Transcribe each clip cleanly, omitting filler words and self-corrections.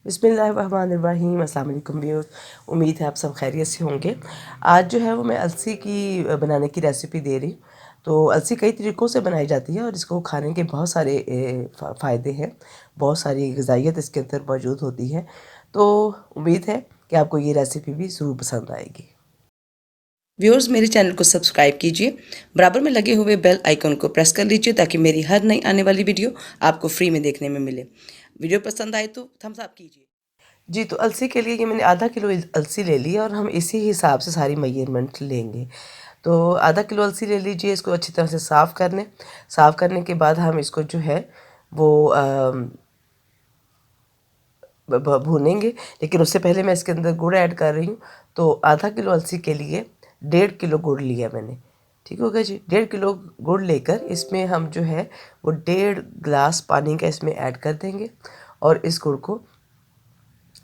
बिस्मिल्लाहिर्रहमानिर्रहीम। अस्सलाम वालेकुम व्यूअर्स, उम्मीद है आप सब खैरियत से होंगे। आज जो है वो मैं अलसी की बनाने की रेसिपी दे रही हूँ। तो अलसी कई तरीक़ों से बनाई जाती है और इसको खाने के बहुत सारे फ़ायदे हैं, बहुत सारी ग़िज़ाइयत इसके अंदर मौजूद होती है। तो उम्मीद है कि आपको ये रेसिपी भी ज़रूर पसंद आएगी। व्यूअर्स, मेरे चैनल को सब्सक्राइब कीजिए, बराबर में लगे हुए बेल आइकन को प्रेस कर लीजिए ताकि मेरी हर नई आने वाली वीडियो आपको फ्री में देखने में मिले। वीडियो पसंद आए तो थम्स अप कीजिए। जी, तो अलसी के लिए ये मैंने आधा किलो अलसी ले ली और हम इसी हिसाब से सारी मेजरमेंट लेंगे। तो आधा किलो अलसी ले लीजिए, इसको अच्छी तरह से साफ़ कर लें। साफ़ करने के बाद हम इसको जो है वो भूनेंगे, लेकिन उससे पहले मैं इसके अंदर गुड़ ऐड कर रही हूँ। तो आधा किलो अलसी के लिए 1.5 किलो गुड़ लिया मैंने। ठीक हो गया जी। 1.5 किलो गुड़ लेकर इसमें हम जो है वो 1.5 गिलास पानी का इसमें ऐड कर देंगे और इस गुड़ को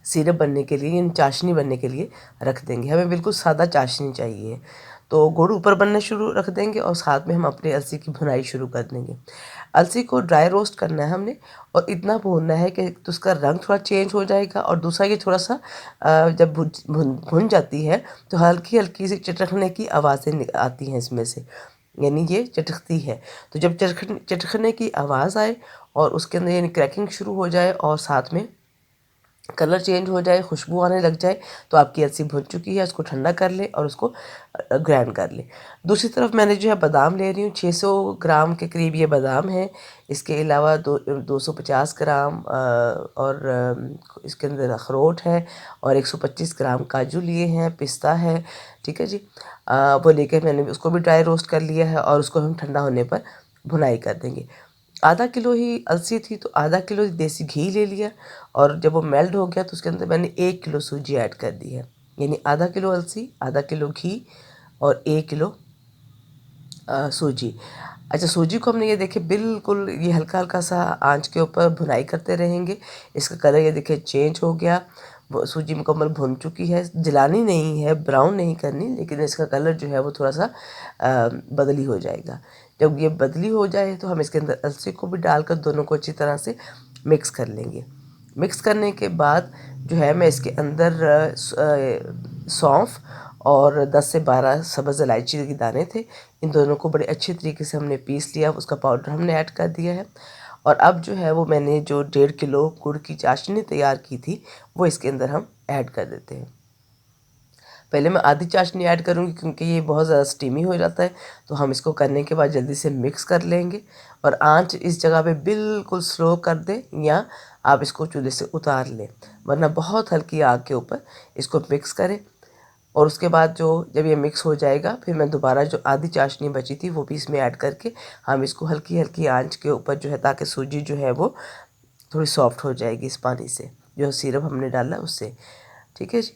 सिरप बनने के लिए यानी चाशनी बनने के लिए रख देंगे। हमें बिल्कुल सादा चाशनी चाहिए। तो गुड़ ऊपर बनना शुरू रख देंगे और साथ में हम अपने अलसी की भुनाई शुरू कर देंगे। अलसी को ड्राई रोस्ट करना है हमने और इतना भूनना है कि तो उसका रंग थोड़ा चेंज हो जाएगा और दूसरा ये थोड़ा सा जब भुन जाती है तो हल्की हल्की सी चटकने की आवाज़ें आती हैं इसमें से, यानी ये चटकती है। तो जब चटकने की आवाज़ आए और उसके अंदर यानी क्रैकिंग शुरू हो जाए और साथ में कलर चेंज हो जाए, खुशबू आने लग जाए, तो आपकी अलसी भुन चुकी है। उसको ठंडा कर लें और उसको ग्राइंड कर लें। दूसरी तरफ मैंने जो है बादाम ले रही हूँ, 600 ग्राम के करीब ये बादाम है। इसके अलावा 250 ग्राम और इसके अंदर अखरोट है और 125 ग्राम काजू लिए हैं, पिस्ता है। ठीक है जी। वो लेकर मैंने उसको भी ड्राई रोस्ट कर लिया है और उसको हम ठंडा होने पर भुनाई कर देंगे। आधा किलो ही अलसी थी तो आधा किलो देसी घी ले लिया और जब वो मेल्ट हो गया तो उसके अंदर मैंने 1 किलो सूजी ऐड कर दी है। यानी आधा किलो अलसी, आधा किलो घी और 1 किलो सूजी। अच्छा, सूजी को हमने ये देखिए बिल्कुल ये हल्का हल्का सा आंच के ऊपर भुनाई करते रहेंगे। इसका कलर ये देखिए चेंज हो गया। वो सूजी मुकम्मल भुन चुकी है, जलानी नहीं है, ब्राउन नहीं करनी, लेकिन इसका कलर जो है वो थोड़ा सा बदली हो जाएगा। जब ये बदली हो जाए तो हम इसके अंदर अलसी को भी डालकर दोनों को अच्छी तरह से मिक्स कर लेंगे। मिक्स करने के बाद जो है मैं इसके अंदर सौंफ और 10 से 12 सब्ज़ इलायची के दाने थे, इन दोनों को बड़े अच्छे तरीके से हमने पीस लिया, उसका पाउडर हमने ऐड कर दिया है। और अब जो है वो मैंने जो 1.5 किलो गुड़ की चाशनी तैयार की थी वो इसके अंदर हम ऐड कर देते हैं। पहले मैं आधी चाशनी ऐड करूँगी क्योंकि ये बहुत ज़्यादा स्टीमी हो जाता है। तो हम इसको करने के बाद जल्दी से मिक्स कर लेंगे और आंच इस जगह पे बिल्कुल स्लो कर दें या आप इसको चूल्हे से उतार लें, वरना बहुत हल्की आग के ऊपर इसको मिक्स करें। और उसके बाद जब ये मिक्स हो जाएगा फिर मैं दोबारा जो आधी चाशनी बची थी वो भी इसमें ऐड करके हम इसको हल्की हल्की आंच के ऊपर जो है, ताकि सूजी जो है वो थोड़ी सॉफ्ट हो जाएगी इस पानी से, जो सिरप हमने डाला उससे। ठीक है जी।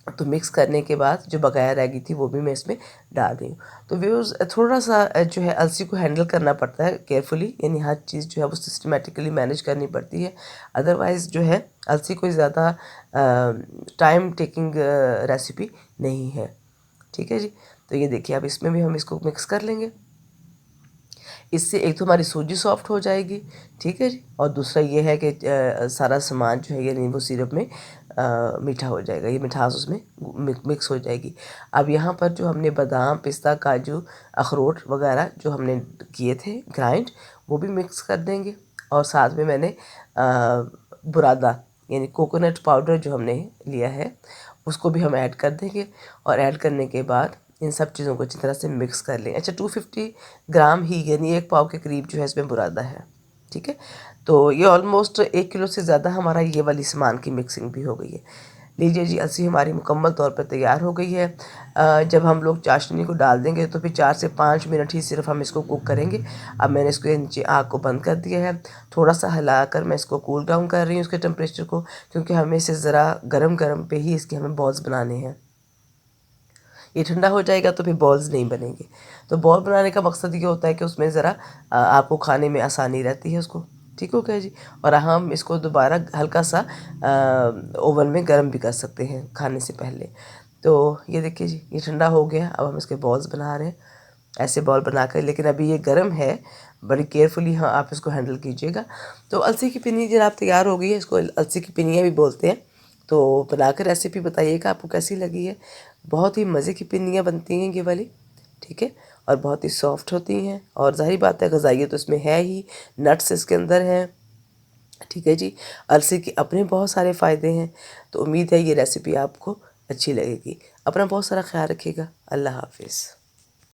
तो मिक्स करने के बाद जो बकाया रह गई थी वो भी मैं इसमें डाल रही हूँ। तो व्यूअर्स, थोड़ा सा जो है अलसी को हैंडल करना पड़ता है केयरफुली, यानी हर चीज़ जो है वो सिस्टमेटिकली मैनेज करनी पड़ती है। अदरवाइज़ जो है अलसी कोई ज़्यादा टाइम टेकिंग रेसिपी नहीं है। ठीक है जी। तो ये देखिए अब इसमें भी हम इसको मिक्स कर लेंगे। इससे एक तो हमारी सूजी सॉफ्ट हो जाएगी, ठीक है जी, और दूसरा ये है कि सारा सामान जो है ये नींबू सिरप में मीठा हो जाएगा, ये मिठास उसमें मिक्स हो जाएगी। अब यहाँ पर जो हमने बादाम, पिस्ता, काजू, अखरोट वगैरह जो हमने किए थे ग्राइंड, वो भी मिक्स कर देंगे और साथ में मैंने बुरादा यानी कोकोनट पाउडर जो हमने लिया है उसको भी हम ऐड कर देंगे और ऐड करने के बाद इन सब चीज़ों को अच्छी तरह से मिक्स कर लें। अच्छा, 250 ग्राम ही यानी 1 पाव के करीब जो है इसमें बुरादा है। ठीक है। तो ये ऑलमोस्ट 1 किलो से ज़्यादा हमारा ये वाली सामान की मिक्सिंग भी हो गई है। लीजिए जी, अलसी हमारी मुकम्मल तौर पर तैयार हो गई है। जब हम लोग चाशनी को डाल देंगे तो फिर 4 से 5 मिनट ही सिर्फ हम इसको कुक करेंगे। अब मैंने इसके नीचे आग को बंद कर दिया है, थोड़ा सा हिलाकर मैं इसको कूल डाउन कर रही हूँ उसके टेम्परेचर को, क्योंकि हमें इसे ज़रा गरम गरम पे ही इसके हमें बॉल्स बनाने हैं। ये ठंडा हो जाएगा तो फिर बॉल्स नहीं बनेंगे। तो बॉल बनाने का मकसद ये होता है कि उसमें ज़रा आपको खाने में आसानी रहती है उसको। ठीक हो गया जी। और हम इसको दोबारा हल्का सा ओवन में गर्म भी कर सकते हैं खाने से पहले। तो ये देखिए जी, ये ठंडा हो गया। अब हम इसके बॉल्स बना रहे हैं। ऐसे बॉल बनाकर, लेकिन अभी ये गर्म है, बड़ी केयरफुली हाँ आप इसको हैंडल कीजिएगा। तो अलसी की पिन्नी जब आप तैयार हो गई है, इसको अलसी की पिन्नियाँ भी बोलते हैं। तो बनाकर रेसिपी बताइएगा आपको कैसी लगी है। बहुत ही मज़े की पिन्नियाँ बनती हैं ये वाली, ठीक है, और बहुत ही सॉफ्ट होती हैं, और ज़ाहिर बात है ग़िज़ाइयत तो इसमें है ही, नट्स इसके अंदर हैं, ठीक है जी। अलसी के अपने बहुत सारे फ़ायदे हैं। तो उम्मीद है ये रेसिपी आपको अच्छी लगेगी। अपना बहुत सारा ख्याल रखिएगा। अल्लाह हाफिज़।